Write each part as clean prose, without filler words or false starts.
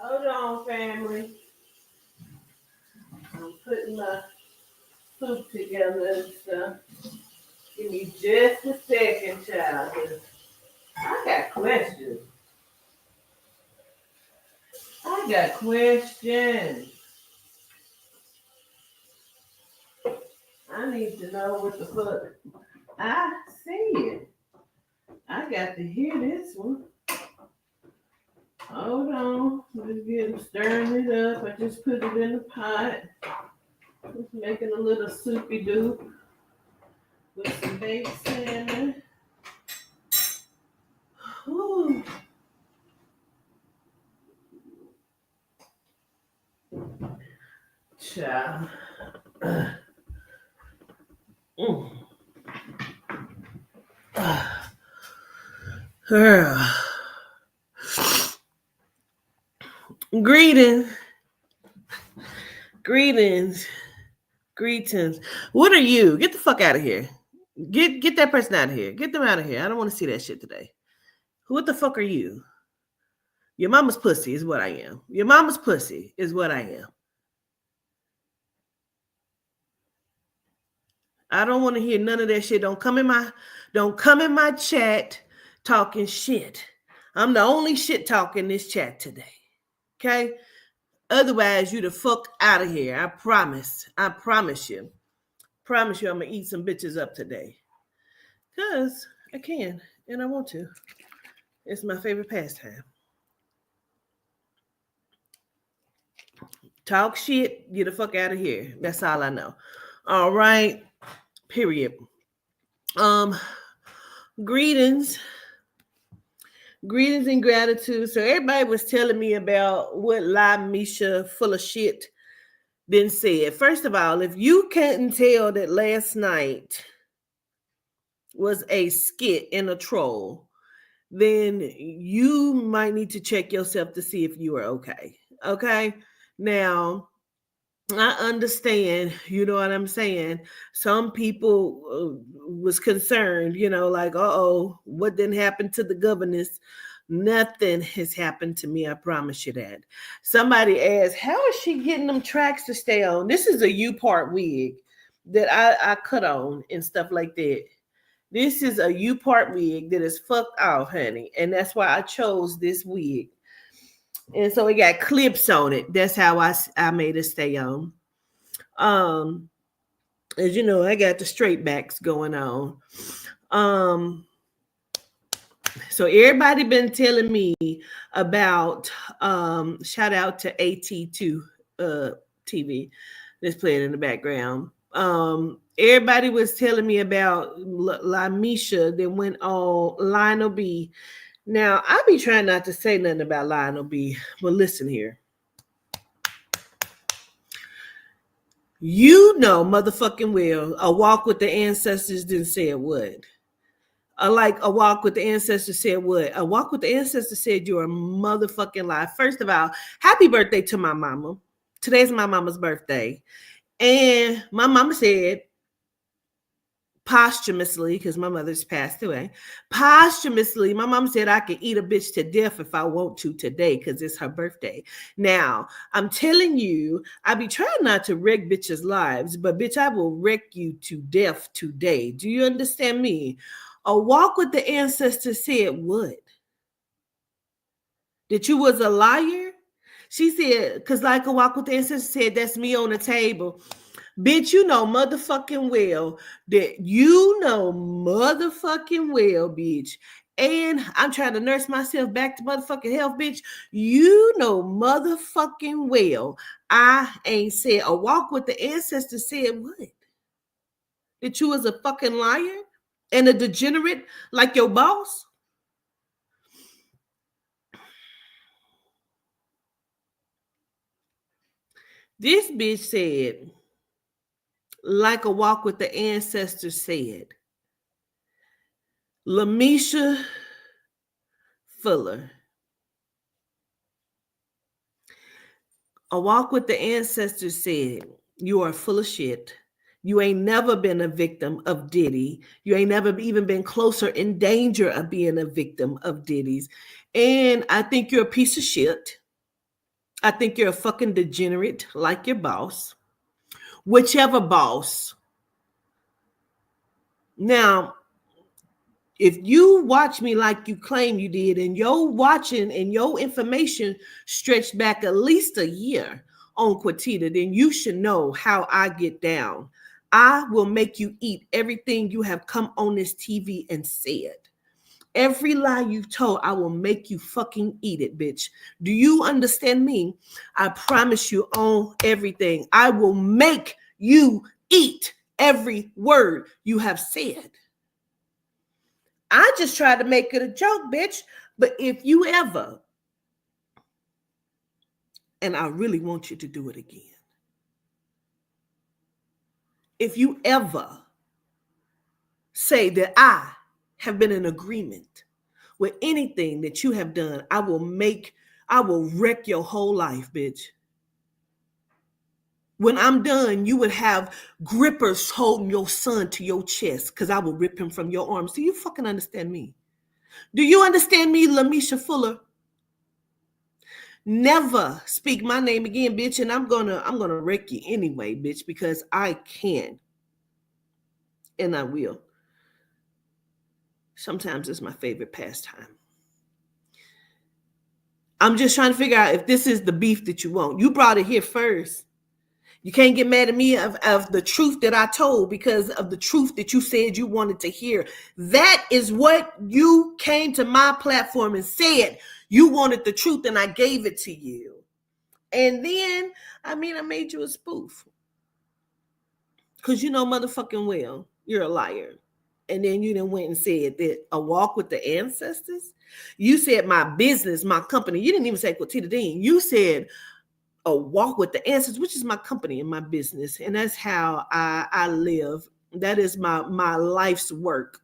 Hold on, family. I'm putting my soup together and stuff. Give me just a second, child. 'Cause I got questions. I got questions. I need to know what the fuck. I see it. I got to hear this one. Hold on. Let's get stirring it up. I just put it in the pot. Just making a little soupy doo with some baked salmon. Whew. Child. Mm. Girl. Greetings. Greetings. Greetings. What are you? Get the fuck out of here. Get that person out of here. Get them out of here. I don't want to see that shit today. What the fuck are you? Your mama's pussy is what I am. Your mama's pussy is what I am. I don't want to hear none of that shit. Don't come in my chat talking shit. I'm the only shit talking this chat today. Okay? Otherwise, you the fuck out of here. I promise. I promise you. Promise you I'm gonna eat some bitches up today. Cause I can and I want to. It's my favorite pastime. Talk shit, get the fuck out of here. That's all I know. All right. Period. Greetings. Greetings and gratitude. So everybody was telling me about what Lisha full of shit then said. First of all, if you couldn't tell that last night was a skit and a troll, then you might need to check yourself to see if you are okay. Okay? Now, I understand, you know what I'm saying? Some people was concerned, like, uh-oh, what didn't happen to the governess? Nothing has happened to me, I promise you that. Somebody asked, how is she getting them tracks to stay on? This is a U-part wig that I cut on and stuff like that. This is a U-part wig that is fucked off, honey. And that's why I chose this wig. And so it got clips on it. That's how I made it stay on. As you know, I got the straight backs going on. So everybody been telling me about shout out to AT2 TV that's playing in the background. Everybody was telling me about Misha that went on Lionel B. Now, I be trying not to say nothing about Lionel B, but listen here. You know motherfucking well, a walk with the ancestors didn't say what. Like a walk with the ancestors said what? A walk with the ancestors said you're a motherfucking lie. First of all, happy birthday to my mama. Today's my mama's birthday. And my mama said, posthumously, because my mother's passed away, posthumously, my mom said I could eat a bitch to death if I want to today because it's her birthday. Now, I'm telling you, I be trying not to wreck bitches' lives, but bitch, I will wreck you to death today. Do you understand me? A walk with the ancestors said what? That you was a liar? She said, because like a walk with the ancestors said, that's me on the table. Bitch, you know motherfucking well that you know motherfucking well, bitch. And I'm trying to nurse myself back to motherfucking health, bitch. You know motherfucking well. I ain't said a walk with the ancestors said what? That you was a fucking liar and a degenerate like your boss? This bitch said, like a walk with the ancestors said, Lamisha Fuller. A walk with the ancestors said, you are full of shit. You ain't never been a victim of Diddy. You ain't never even been closer in danger of being a victim of Diddy's. And I think you're a piece of shit. I think you're a fucking degenerate like your boss. Whichever boss. Now, if you watch me like you claim you did, and your watching and your information stretched back at least a year on Quatita, then you should know how I get down. I will make you eat everything you have come on this TV and said. Every lie you've told, I will make you fucking eat it, bitch. Do you understand me? I promise you on everything. I will make you eat every word you have said. I just tried to make it a joke, bitch. But if you ever, and I really want you to do it again, if you ever say that I have been in agreement with anything that you have done, I will wreck your whole life, bitch. When I'm done, you would have grippers holding your son to your chest because I will rip him from your arms. Do you fucking understand me? Do you understand me, Lamisha Fuller? Never speak my name again, bitch, and I'm gonna wreck you anyway, bitch, because I can. And I will. Sometimes it's my favorite pastime. I'm just trying to figure out if this is the beef that you want. You brought it here first. You can't get mad at me of the truth that I told because of the truth that you said you wanted to hear. That is what you came to my platform and said. You wanted the truth and I gave it to you. And then, I made you a spoof. Because you know motherfucking well, you're a liar. And then you then went and said that a walk with the ancestors. You said my business, my company. You didn't even say Quatita Dean. You said a walk with the ancestors, which is my company and my business. And that's how I live. That is my life's work.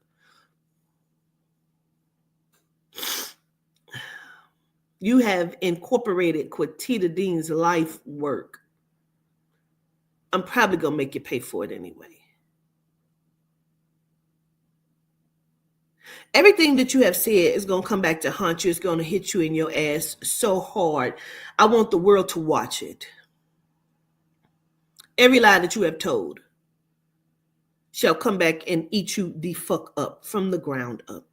You have incorporated Quatita Dean's life work. I'm probably going to make you pay for it anyway. Everything that you have said is going to come back to haunt you. It's going to hit you in your ass so hard. I want the world to watch it. Every lie that you have told shall come back and eat you the fuck up from the ground up.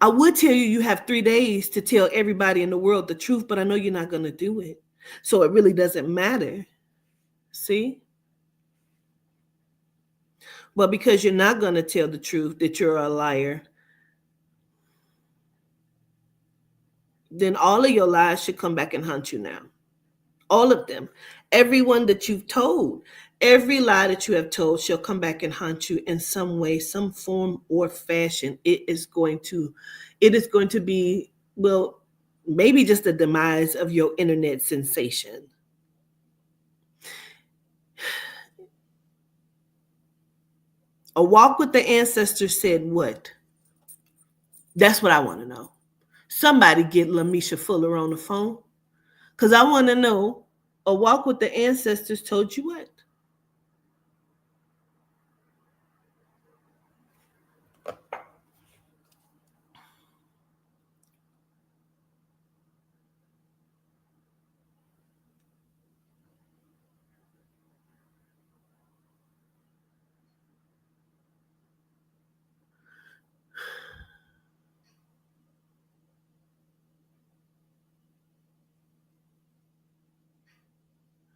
I would tell you you have 3 days to tell everybody in the world the truth, but I know you're not going to do it. So it really doesn't matter. See? But because you're not going to tell the truth, that you're a liar, then all of your lies should come back and haunt you now. All of them. Everyone that you've told, every lie that you have told shall come back and haunt you in some way, some form or fashion. It is going to be, well, maybe just the demise of your internet sensation. A walk with the ancestors said what? That's what I want to know. Somebody get Lamisha Fuller on the phone. Because I want to know, a walk with the ancestors told you what?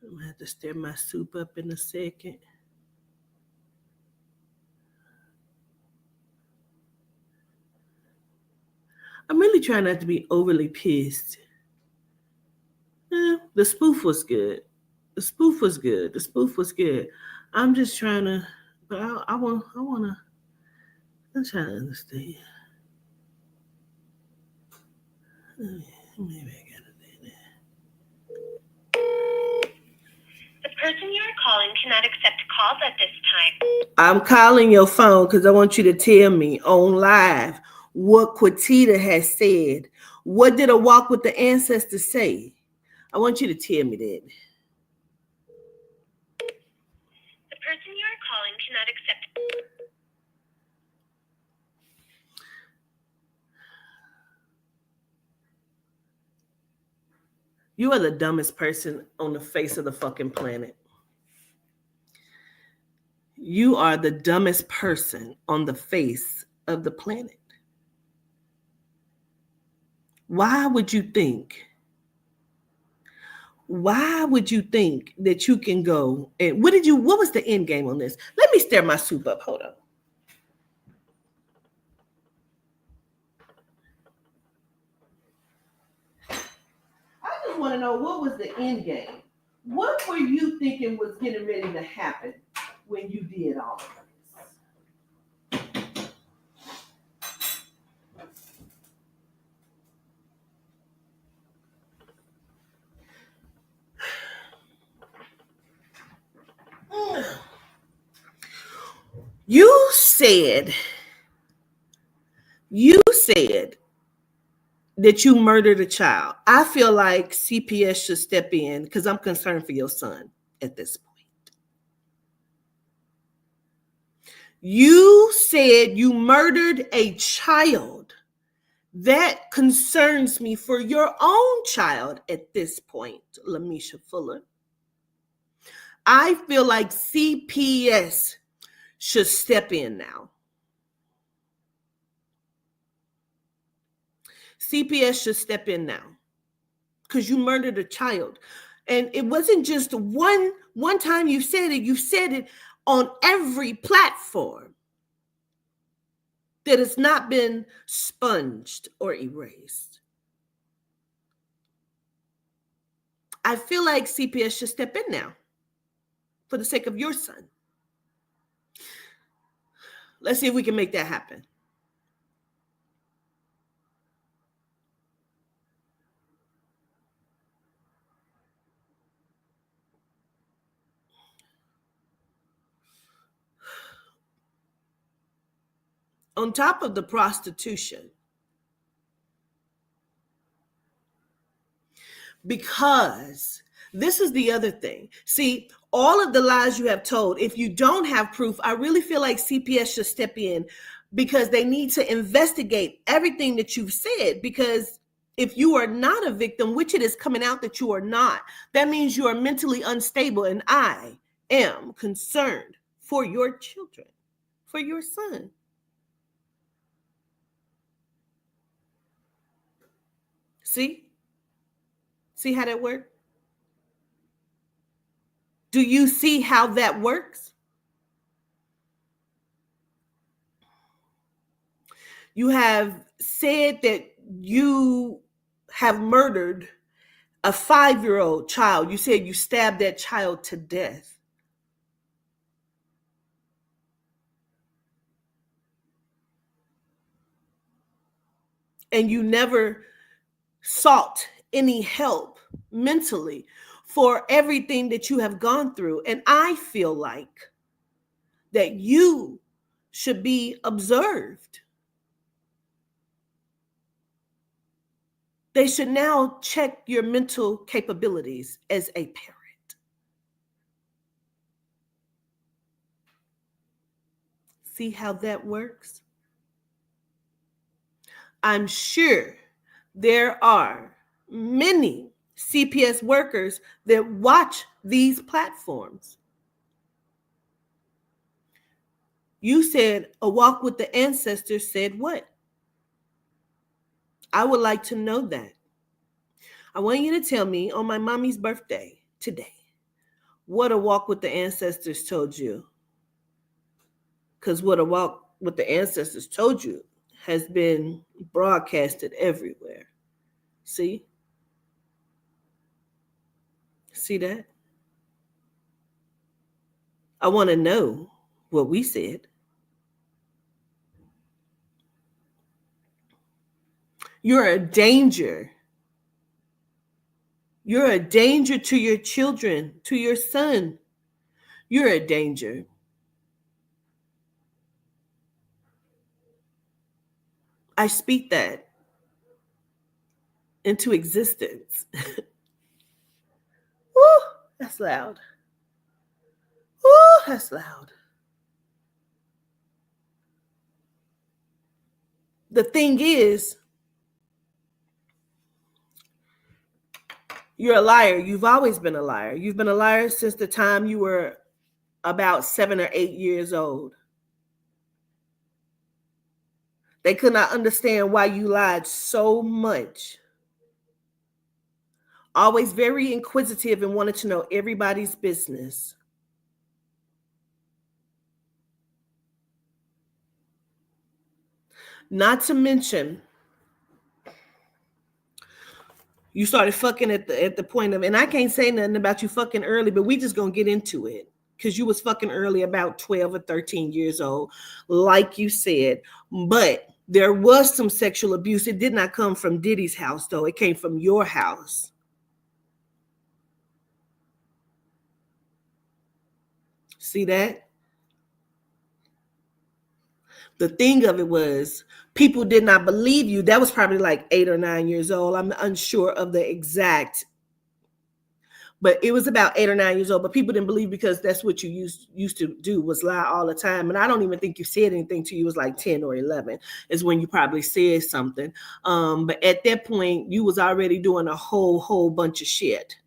I'm going to have to stir my soup up in a second. I'm really trying not to be overly pissed. The spoof was good. The spoof was good. The spoof was good. I'm just trying to, but I'm trying to understand. Maybe I gotta do that. The person you are calling cannot accept calls at this time. I'm calling your phone because I want you to tell me on live what Quatita has said. What did a walk with the ancestors say? I want you to tell me that. The person you are calling cannot accept. You are the dumbest person on the face of the fucking planet. You are the dumbest person on the face of the planet. Why would you think? Why would you think that you can go and what was the end game on this? Let me stir my soup up. Hold on. I just want to know what was the end game? What were you thinking was getting ready to happen when you did all of this? You said that you murdered a child. I feel like CPS should step in because I'm concerned for your son at this point. You said you murdered a child. That concerns me for your own child at this point, Lamisha Fuller. I feel like CPS should step in now. CPS should step in now because you murdered a child. And it wasn't just one time you said it on every platform that has not been sponged or erased. I feel like CPS should step in now for the sake of your son. Let's see if we can make that happen. On top of the prostitution, because this is the other thing. See, all of the lies you have told, if you don't have proof, I really feel like CPS should step in because they need to investigate everything that you've said. Because if you are not a victim, which it is coming out that you are not, that means you are mentally unstable. And I am concerned for your children, for your son. See? See how that works? Do you see how that works? You have said that you have murdered a 5-year-old child. You said you stabbed that child to death. And you never sought any help mentally for everything that you have gone through. And I feel like that you should be observed. They should now check your mental capabilities as a parent. See how that works? I'm sure there are many CPS workers that watch these platforms. You said a walk with the ancestors said what? I would like to know that. I want you to tell me on my mommy's birthday today what a walk with the ancestors told you. Because what a walk with the ancestors told you has been broadcasted everywhere. See? See that? I want to know what we said. You're a danger. You're a danger to your children, to your son. You're a danger. I speak that into existence. Woo, that's loud. Woo, that's loud. The thing is, You're a liar. You've always been a liar. You've been a liar since the time you were about 7 or 8 years old. They could not understand why you lied so much. Always very inquisitive and wanted to know everybody's business. Not to mention, you started fucking at the point of, and I can't say nothing about you fucking early, but we just gonna get into it. Because you was fucking early, about 12 or 13 years old, like you said. But there was some sexual abuse. It did not come from Diddy's house, though. It came from your house. See that? The thing of it was, people did not believe you. That was probably like 8 or 9 years old. I'm unsure of the exact, but it was about 8 or 9 years old. But people didn't believe because that's what you used to do, was lie all the time. And I don't even think you said anything till you was like 10 or 11 is when you probably said something. But at that point, you was already doing a whole bunch of shit.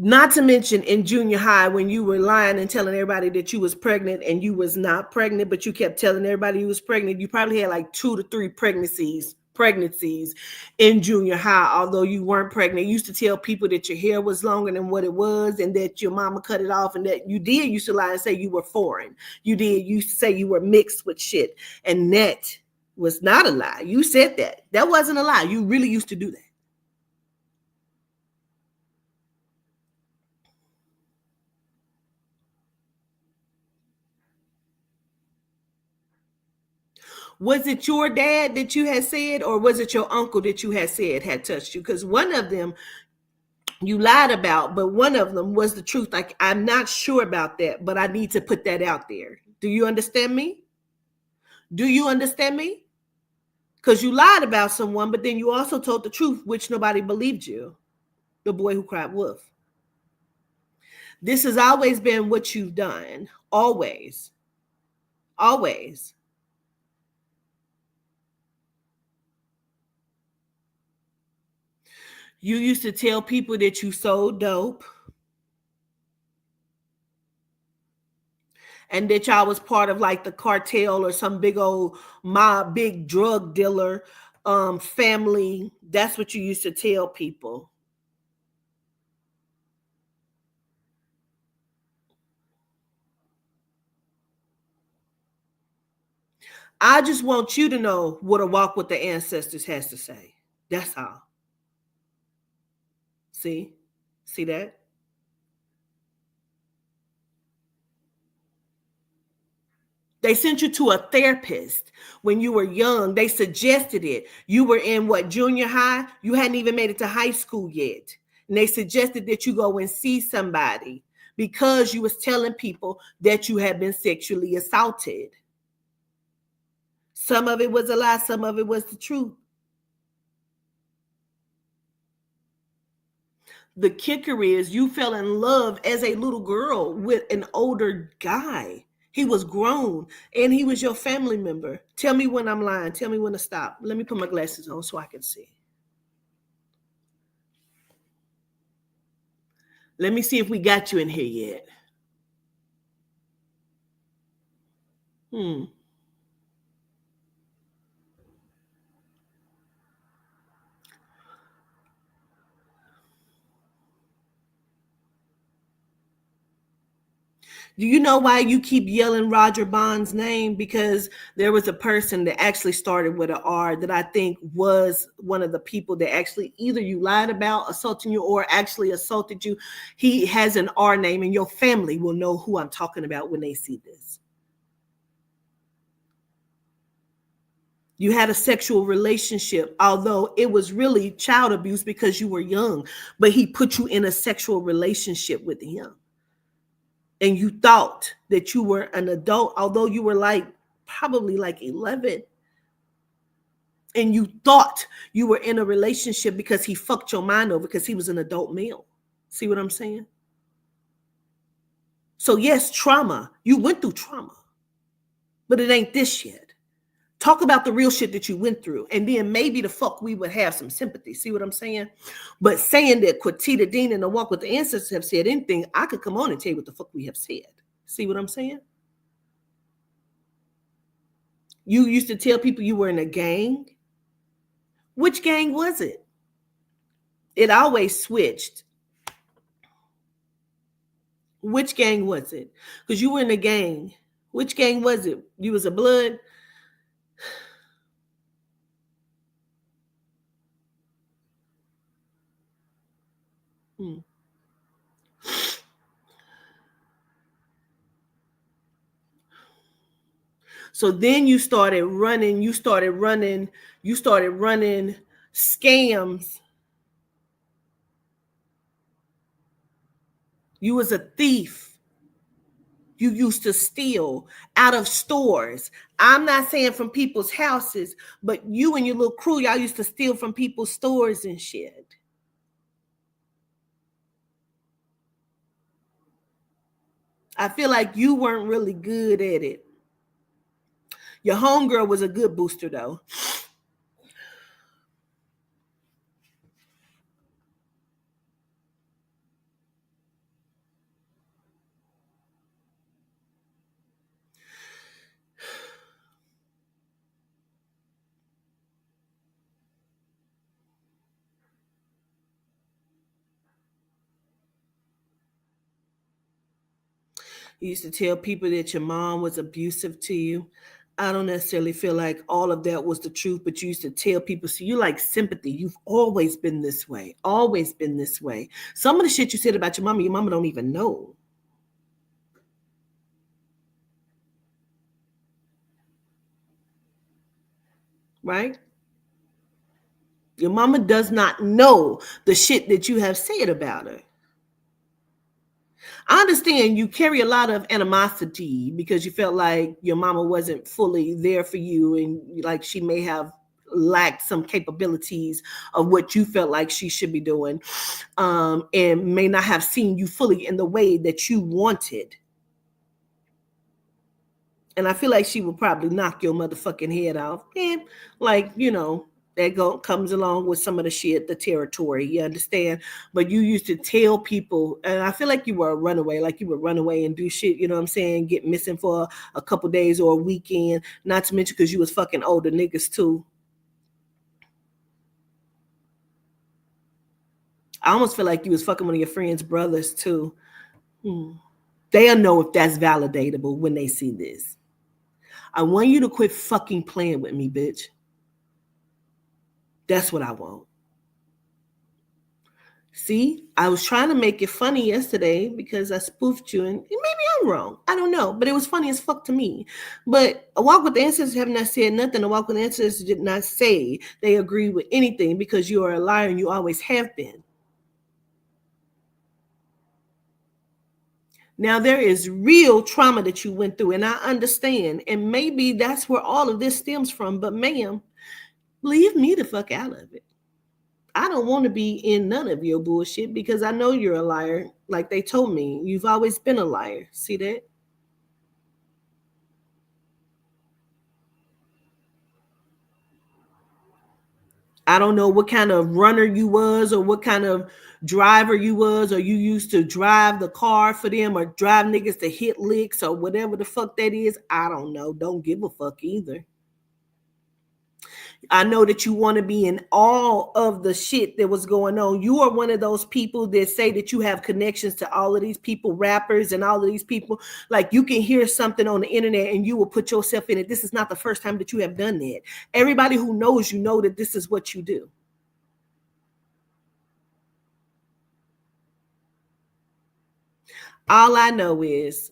Not to mention in junior high, when you were lying and telling everybody that you was pregnant and you was not pregnant, but you kept telling everybody you was pregnant. You probably had like 2 to 3 pregnancies in junior high, although you weren't pregnant. You used to tell people that your hair was longer than what it was and that your mama cut it off, and that you did used to lie and say you were foreign. You used to say you were mixed with shit, and that was not a lie. You said that. That wasn't a lie. You really used to do that. Was it your dad that you had said, or was it your uncle that you had said had touched you? Because one of them you lied about, but one of them was the truth. Like, I'm not sure about that, but I need to put that out there. Do you understand me? Do you understand me? Because you lied about someone, but then you also told the truth, which nobody believed you. The boy who cried wolf. This has always been what you've done. Always. Always. You used to tell people that you sold dope and that y'all was part of like the cartel or some big old mob, big drug dealer family. That's what you used to tell people. I just want you to know what a walk with the ancestors has to say. That's all. See? See that? They sent you to a therapist when you were young. They suggested it. You were in what, junior high? You hadn't even made it to high school yet. And they suggested that you go and see somebody because you was telling people that you had been sexually assaulted. Some of it was a lie, some of it was the truth. The kicker is you fell in love as a little girl with an older guy. He was grown and he was your family member. Tell me when I'm lying. Tell me when to stop. Let me put my glasses on so I can see. Let me see if we got you in here yet. Do you know why you keep yelling Roger Bond's name? Because there was a person that actually started with an R that I think was one of the people that actually either you lied about assaulting you or actually assaulted you. He has an R name, and your family will know who I'm talking about when they see this. You had a sexual relationship, although it was really child abuse because you were young, but he put you in a sexual relationship with him. And you thought that you were an adult, although you were like probably like 11. And you thought you were in a relationship because he fucked your mind over because he was an adult male. See what I'm saying? So yes, trauma. You went through trauma, but it ain't this yet. Talk about the real shit that you went through. And then maybe the fuck we would have some sympathy. See what I'm saying? But saying that Quatita Dean and the Walk with the Ancestors have said anything, I could come on and tell you what the fuck we have said. See what I'm saying? You used to tell people you were in a gang. Which gang was it? It always switched. Which gang was it? Because you were in a gang. Which gang was it? You was a blood? So then you started running scams. You was a thief. You used to steal out of stores. I'm not saying from people's houses, but you and your little crew, y'all used to steal from people's stores and shit. I feel like you weren't really good at it. Your homegirl was a good booster, though. You used to tell people that your mom was abusive to you. I don't necessarily feel like all of that was the truth, but you used to tell people, so you like sympathy. You've always been this way, always been this way. Some of the shit you said about your mama don't even know. Right? Your mama does not know the shit that you have said about her. I understand you carry a lot of animosity because you felt like your mama wasn't fully there for you and like she may have lacked some capabilities of what you felt like she should be doing, and may not have seen you fully in the way that you wanted. And I feel like she would probably knock your motherfucking head off. And like, that comes along with some of the shit, the territory, you understand? But you used to tell people, and I feel like you were a runaway, like you would run away and do shit, you know what I'm saying? Get missing for a couple days or a weekend, not to mention because you was fucking older niggas too. I almost feel like you was fucking one of your friends' brothers too. They'll know if that's validatable when they see this. I want you to quit fucking playing with me, bitch. That's what I want. See, I was trying to make it funny yesterday because I spoofed you, and maybe I'm wrong. I don't know, but it was funny as fuck to me. But A Walk with the Ancestors have not said nothing. A Walk with the Ancestors did not say they agree with anything because you are a liar and you always have been. Now, there is real trauma that you went through, and I understand. And maybe that's where all of this stems from. But, ma'am, leave me the fuck out of it. I don't want to be in none of your bullshit because I know you're a liar. Like they told me, you've always been a liar. See that? I don't know what kind of runner you was or what kind of driver you was, or you used to drive the car for them or drive niggas to hit licks or whatever the fuck that is. I don't know. Don't give a fuck either. I know that you want to be in all of the shit that was going on. You are one of those people that say that you have connections to all of these people, rappers and all of these people. Like you can hear something on the internet and you will put yourself in it. This is not the first time that you have done that. Everybody who knows you know that this is what you do. All I know is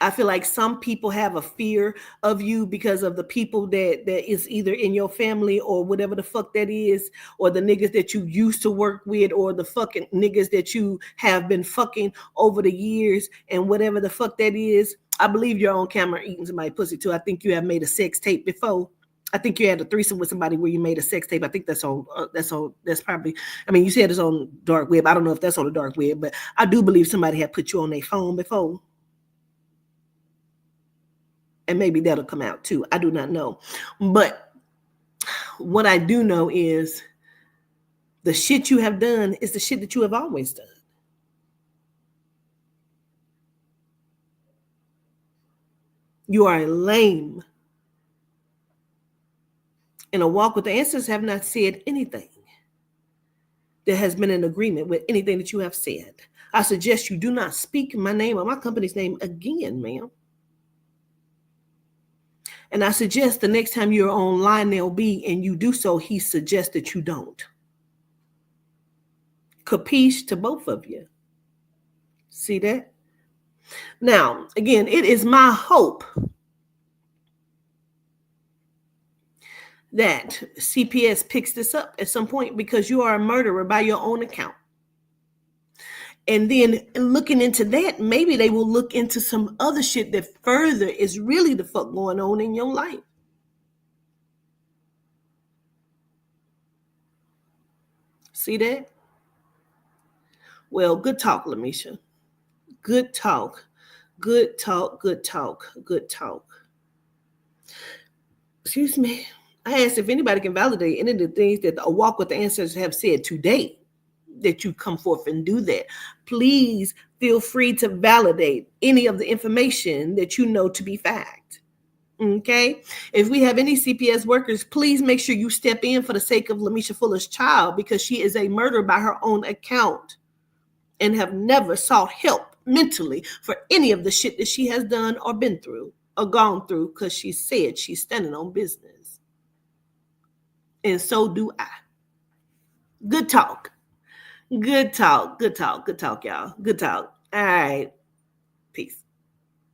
I feel like some people have a fear of you because of the people that is either in your family or whatever the fuck that is, or the niggas that you used to work with, or the fucking niggas that you have been fucking over the years, and whatever the fuck that is. I believe you're on camera eating somebody's pussy too. I think you have made a sex tape before. I think you had a threesome with somebody where you made a sex tape. I think that's on. That's probably. I mean, you said it's on dark web. I don't know if that's on the dark web, but I do believe somebody had put you on their phone before. And maybe that'll come out too. I do not know. But what I do know is the shit you have done is the shit that you have always done. You are a lame. In a walk with the ancestors have not said anything that has been in agreement with anything that you have said. I suggest you do not speak my name or my company's name again, ma'am. And I suggest the next time you're on Lionel B and you do so, he suggests that you don't. Capiche to both of you. See that? Now, again, it is my hope that CPS picks this up at some point, because you are a murderer by your own account. And then looking into that, maybe they will look into some other shit that further is really the fuck going on in your life. See that? Well, good talk, Lamisha. Good talk. Good talk, good talk, good talk. Excuse me. I asked if anybody can validate any of the things that A Walk with the Ancestors have said today, that you come forth and do that. Please feel free to validate any of the information that you know to be fact. Okay? If we have any CPS workers, please make sure you step in for the sake of Lamisha Fuller's child, because she is a murderer by her own account and have never sought help mentally for any of the shit that she has done or been through or gone through, because she said she's standing on business. And so do I. Good talk. Good talk. Good talk. Good talk, y'all. Good talk. All right. Peace.